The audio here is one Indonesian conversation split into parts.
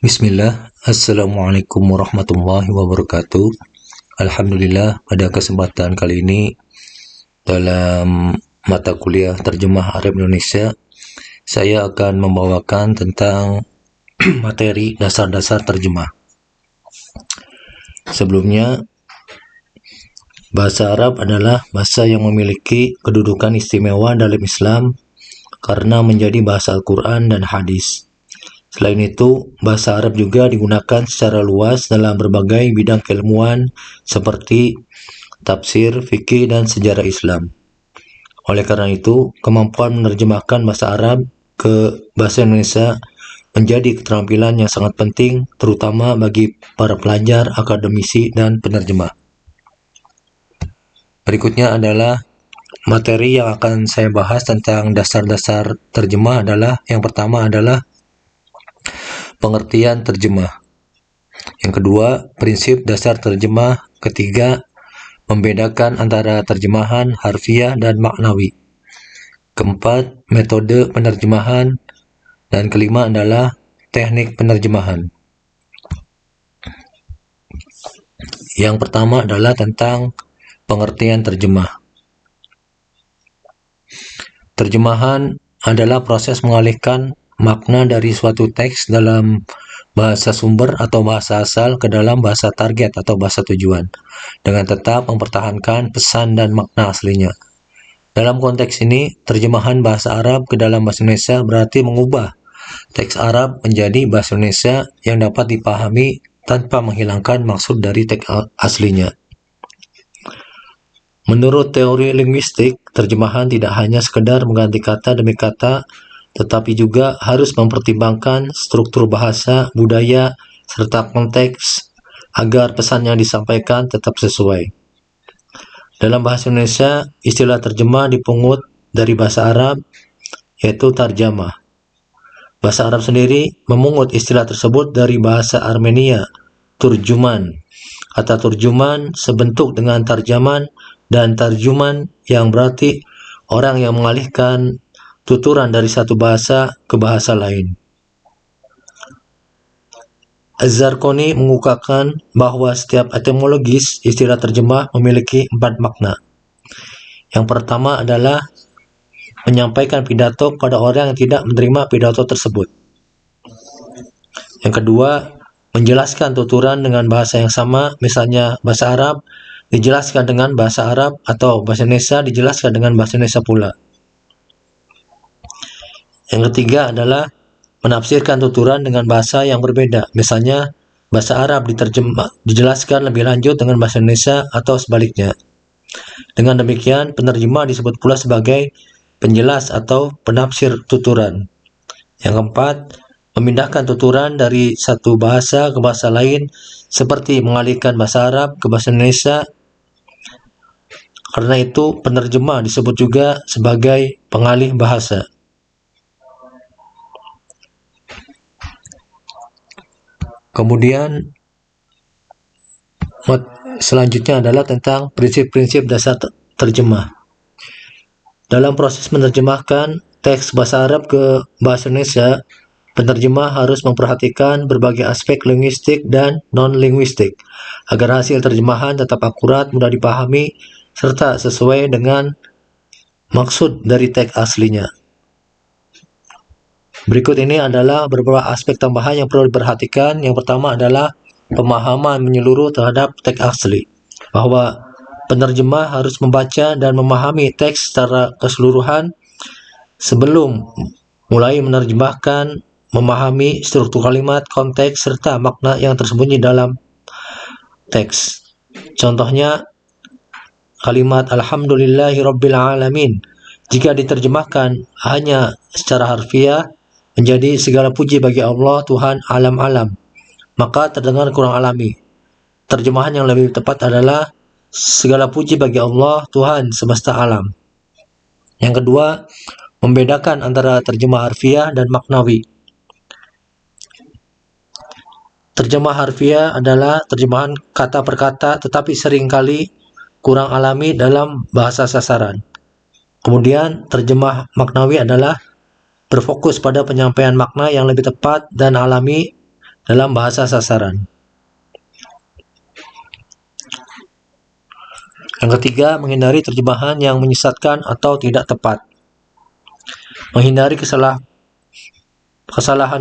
Bismillah, Assalamualaikum warahmatullahi wabarakatuh. Alhamdulillah, pada kesempatan kali ini dalam mata kuliah Terjemah Arab Indonesia, saya akan membawakan tentang materi dasar-dasar terjemah. Sebelumnya, bahasa Arab adalah bahasa yang memiliki kedudukan istimewa dalam Islam karena menjadi bahasa Al-Quran dan hadis. Selain itu, bahasa Arab juga digunakan secara luas dalam berbagai bidang keilmuan seperti tafsir, fikih, dan sejarah Islam. Oleh karena itu, kemampuan menerjemahkan bahasa Arab ke bahasa Indonesia menjadi keterampilan yang sangat penting, terutama bagi para pelajar, akademisi, dan penerjemah. Berikutnya adalah materi yang akan saya bahas tentang dasar-dasar terjemah adalah yang pertama adalah pengertian terjemah. Yang kedua, prinsip dasar terjemah. Ketiga, membedakan antara terjemahan harfiah dan maknawi. Keempat, metode penerjemahan. Dan kelima adalah teknik penerjemahan. Yang pertama adalah tentang pengertian terjemah. Terjemahan adalah proses mengalihkan makna dari suatu teks dalam bahasa sumber atau bahasa asal ke dalam bahasa target atau bahasa tujuan, dengan tetap mempertahankan pesan dan makna aslinya. Dalam konteks ini, terjemahan bahasa Arab ke dalam bahasa Indonesia berarti mengubah teks Arab menjadi bahasa Indonesia yang dapat dipahami tanpa menghilangkan maksud dari teks aslinya. Menurut teori linguistik, terjemahan tidak hanya sekedar mengganti kata demi kata, tetapi juga harus mempertimbangkan struktur bahasa, budaya, serta konteks agar pesan yang disampaikan tetap sesuai. Dalam bahasa Indonesia, istilah terjemah dipungut dari bahasa Arab, yaitu tarjamah. Bahasa Arab sendiri memungut istilah tersebut dari bahasa Armenia, turjuman. Kata turjuman sebentuk dengan tarjaman dan tarjuman yang berarti orang yang mengalihkan tuturan dari satu bahasa ke bahasa lain. Az-Zarqani mengungkapkan bahwa setiap etimologis istilah terjemah memiliki 4 makna. Yang pertama adalah menyampaikan pidato pada orang yang tidak menerima pidato tersebut. Yang kedua, menjelaskan tuturan dengan bahasa yang sama, misalnya bahasa Arab dijelaskan dengan bahasa Arab atau bahasa Indonesia dijelaskan dengan bahasa Indonesia pula. Yang ketiga adalah menafsirkan tuturan dengan bahasa yang berbeda. Misalnya, bahasa Arab dijelaskan lebih lanjut dengan bahasa Indonesia atau sebaliknya. Dengan demikian, penerjemah disebut pula sebagai penjelas atau penafsir tuturan. Yang keempat, memindahkan tuturan dari satu bahasa ke bahasa lain, seperti mengalihkan bahasa Arab ke bahasa Indonesia. Karena itu, penerjemah disebut juga sebagai pengalih bahasa. Kemudian selanjutnya adalah tentang prinsip-prinsip dasar terjemah. Dalam proses menerjemahkan teks bahasa Arab ke bahasa Indonesia, penerjemah harus memperhatikan berbagai aspek linguistik dan non-linguistik agar hasil terjemahan tetap akurat, mudah dipahami, serta sesuai dengan maksud dari teks aslinya. Berikut ini adalah beberapa aspek tambahan yang perlu diperhatikan. Yang pertama adalah pemahaman menyeluruh terhadap teks asli, bahwa penerjemah harus membaca dan memahami teks secara keseluruhan sebelum mulai menerjemahkan, memahami struktur kalimat, konteks, serta makna yang tersembunyi dalam teks. Contohnya, kalimat Alhamdulillahirrabbilalamin jika diterjemahkan hanya secara harfiah menjadi segala puji bagi Allah Tuhan alam-alam, maka terdengar kurang alami. Terjemahan yang lebih tepat adalah segala puji bagi Allah Tuhan semesta alam. Yang kedua, membedakan antara terjemah harfiah dan maknawi. Terjemah harfiah adalah terjemahan kata per kata, tetapi seringkali kurang alami dalam bahasa sasaran. Kemudian, terjemah maknawi adalah berfokus pada penyampaian makna yang lebih tepat dan alami dalam bahasa sasaran. Yang ketiga, menghindari terjemahan yang menyesatkan atau tidak tepat. Menghindari kesalahan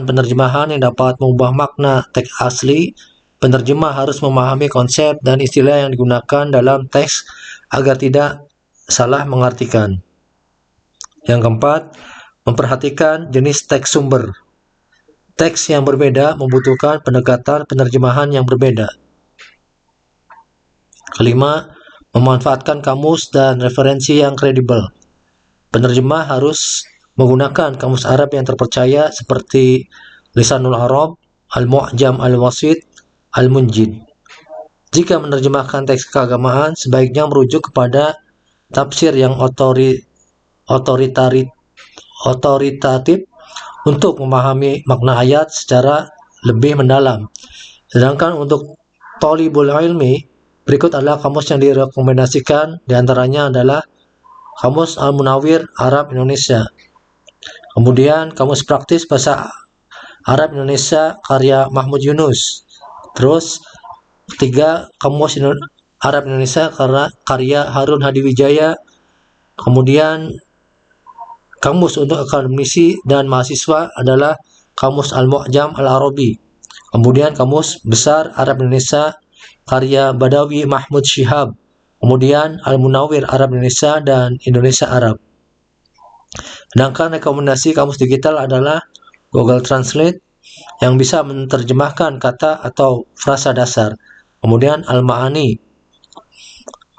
penerjemahan yang dapat mengubah makna teks asli. Penerjemah harus memahami konsep dan istilah yang digunakan dalam teks agar tidak salah mengartikan. Yang keempat, memperhatikan jenis teks sumber. Teks yang berbeda membutuhkan pendekatan penerjemahan yang berbeda. Kelima, memanfaatkan kamus dan referensi yang kredibel. Penerjemah harus menggunakan kamus Arab yang terpercaya seperti Lisanul Arab, Al-Mu'jam Al-Wasit, Al-Munjid. Jika menerjemahkan teks keagamaan, sebaiknya merujuk kepada tafsir yang otoritatif untuk memahami makna ayat secara lebih mendalam. Sedangkan untuk Thalibul Ilmi, berikut adalah kamus yang direkomendasikan, diantaranya adalah Kamus Al-Munawwir Arab Indonesia. Kemudian Kamus Praktis Bahasa Arab Indonesia karya Mahmud Yunus. Terus ketiga, Kamus Arab Indonesia karya Harun Hadiwijaya. Kemudian kamus untuk akademisi dan mahasiswa adalah Kamus Al-Mu'jam Al-Arabi. Kemudian Kamus Besar Arab Indonesia karya Badawi Mahmud Syihab. Kemudian Al-Munawwir Arab Indonesia dan Indonesia Arab. Sedangkan rekomendasi kamus digital adalah Google Translate yang bisa menerjemahkan kata atau frasa dasar. Kemudian Al-Ma'ani.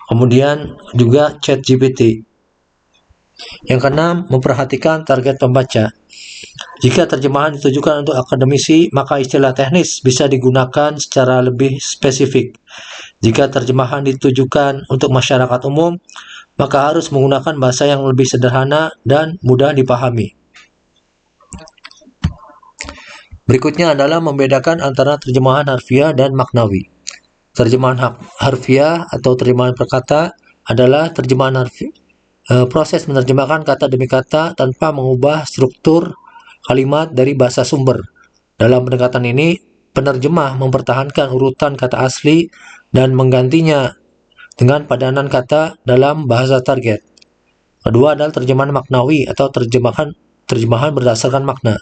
Kemudian juga ChatGPT. Yang keenam, memperhatikan target pembaca. Jika terjemahan ditujukan untuk akademisi, maka istilah teknis bisa digunakan secara lebih spesifik. Jika terjemahan ditujukan untuk masyarakat umum, maka harus menggunakan bahasa yang lebih sederhana dan mudah dipahami. Berikutnya adalah membedakan antara terjemahan harfiah dan maknawi. Terjemahan harfiah atau terjemahan per kata adalah terjemahan harfiah. Proses menerjemahkan kata demi kata tanpa mengubah struktur kalimat dari bahasa sumber. Dalam pendekatan ini, penerjemah mempertahankan urutan kata asli dan menggantinya dengan padanan kata dalam bahasa target. Kedua adalah terjemahan maknawi atau terjemahan berdasarkan makna.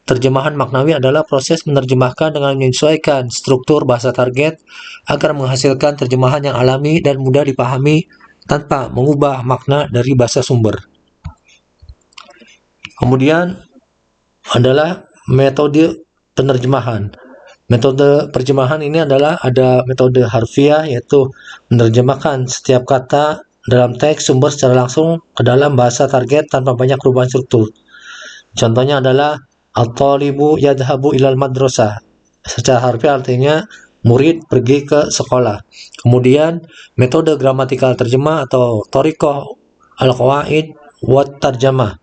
Terjemahan maknawi adalah proses menerjemahkan dengan menyesuaikan struktur bahasa target agar menghasilkan terjemahan yang alami dan mudah dipahami tanpa mengubah makna dari bahasa sumber. Kemudian adalah metode penerjemahan. Metode terjemahan ini adalah ada metode harfiah, yaitu menerjemahkan setiap kata dalam teks sumber secara langsung ke dalam bahasa target tanpa banyak perubahan struktur. Contohnya adalah At-talibu yadhabu ilal madrasah. Secara harfiah artinya murid pergi ke sekolah. Kemudian metode gramatikal terjemah atau thoriqah al-qawaid wa tarjamah.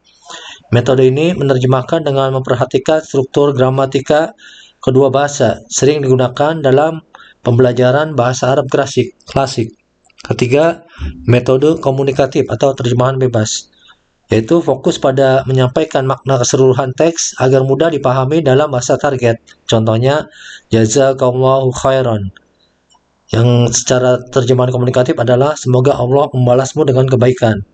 Metode ini menerjemahkan dengan memperhatikan struktur gramatika kedua bahasa, sering digunakan dalam pembelajaran bahasa Arab klasik. Ketiga, metode komunikatif atau terjemahan bebas, yaitu fokus pada menyampaikan makna keseluruhan teks agar mudah dipahami dalam bahasa target. Contohnya, jazakallahu khairan. Yang secara terjemahan komunikatif adalah semoga Allah membalasmu dengan kebaikan.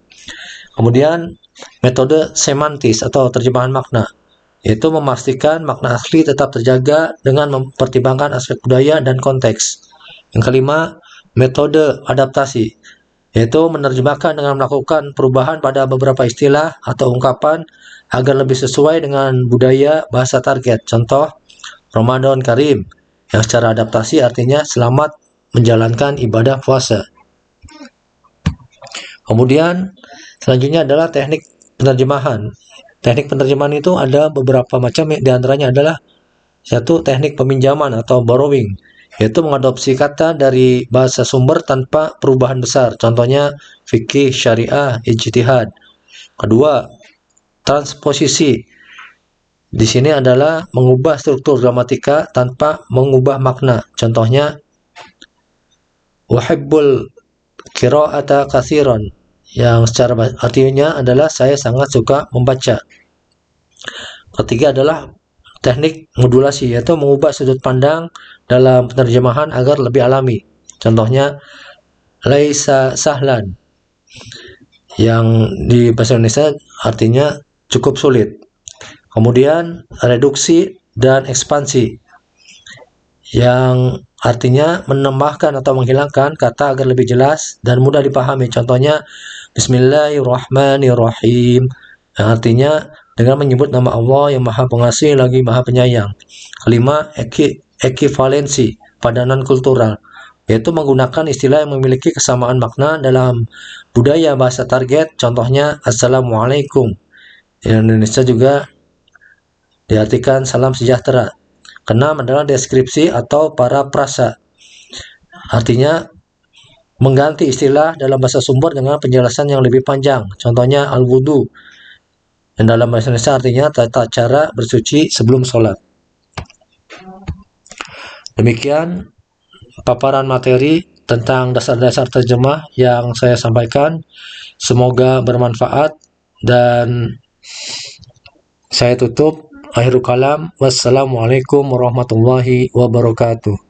Kemudian, metode semantis atau terjemahan makna, yaitu memastikan makna asli tetap terjaga dengan mempertimbangkan aspek budaya dan konteks. Yang kelima, metode adaptasi, yaitu menerjemahkan dengan melakukan perubahan pada beberapa istilah atau ungkapan agar lebih sesuai dengan budaya bahasa target. Contoh, Ramadan Karim, yang secara adaptasi artinya selamat menjalankan ibadah puasa. Kemudian, selanjutnya adalah teknik penerjemahan. Teknik penerjemahan itu ada beberapa macam, diantaranya adalah satu, teknik peminjaman atau borrowing, yaitu mengadopsi kata dari bahasa sumber tanpa perubahan besar. Contohnya fikih, syariah, ijtihad. Kedua, transposisi. Di sini adalah mengubah struktur gramatika tanpa mengubah makna. Contohnya uhibbul qira'ata katsiran, yang secara artinya adalah saya sangat suka membaca. Ketiga adalah teknik modulasi, yaitu mengubah sudut pandang dalam penerjemahan agar lebih alami. Contohnya, laisa sahlan, yang di bahasa Indonesia artinya cukup sulit. Kemudian reduksi dan ekspansi, yang artinya menambahkan atau menghilangkan kata agar lebih jelas dan mudah dipahami. Contohnya, Bismillahirrahmanirrahim, yang artinya dengan menyebut nama Allah yang Maha Pengasih lagi Maha Penyayang. Kelima, ekivalensi, padanan kultural, yaitu menggunakan istilah yang memiliki kesamaan makna dalam budaya bahasa target. Contohnya, Assalamualaikum. Di Indonesia juga diartikan salam sejahtera. Keenam adalah deskripsi atau paraprasa, artinya mengganti istilah dalam bahasa sumber dengan penjelasan yang lebih panjang. Contohnya al-wudu, yang dalam bahasa Indonesia artinya tata cara bersuci sebelum sholat. Demikian paparan materi tentang dasar-dasar terjemah yang saya sampaikan. Semoga bermanfaat, dan saya tutup. Akhirul kalam. Wassalamualaikum warahmatullahi wabarakatuh.